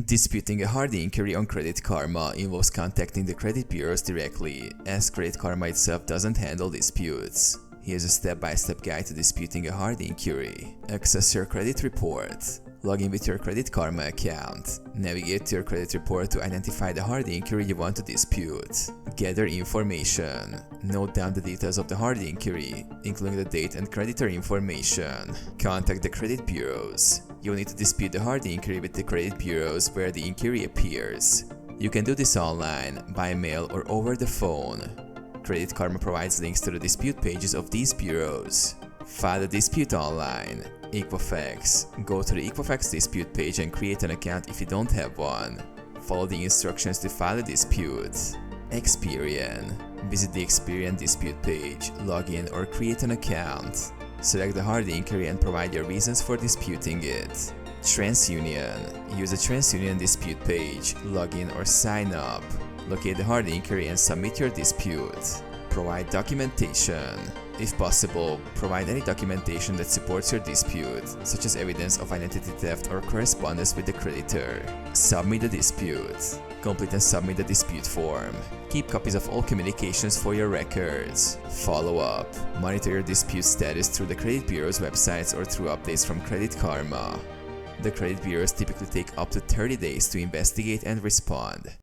Disputing a hard inquiry on Credit Karma involves contacting the credit bureaus directly, as Credit Karma itself doesn't handle disputes. Here's a step-by-step guide to disputing a hard inquiry. Access your credit report. Log in with your Credit Karma account. Navigate to your credit report to identify the hard inquiry you want to dispute. Gather information. Note down the details of the hard inquiry, including the date and creditor information. Contact the credit bureaus. You'll need to dispute the hard inquiry with the credit bureaus where the inquiry appears. You can do this online, by mail, or over the phone. Credit Karma provides links to the dispute pages of these bureaus. File a dispute online. Equifax. Go to the Equifax dispute page and create an account if you don't have one. Follow the instructions to file a dispute. Experian. Visit the Experian dispute page, log in or create an account. Select the hard inquiry and provide your reasons for disputing it. TransUnion. Use the TransUnion dispute page, log in or sign up. Locate the hard inquiry and submit your dispute. Provide documentation. If possible, provide any documentation that supports your dispute, such as evidence of identity theft or correspondence with the creditor. Submit the dispute. Complete and submit the dispute form. Keep copies of all communications for your records. Follow up. Monitor your dispute status through the credit bureau's websites or through updates from Credit Karma. The credit bureaus typically take up to 30 days to investigate and respond.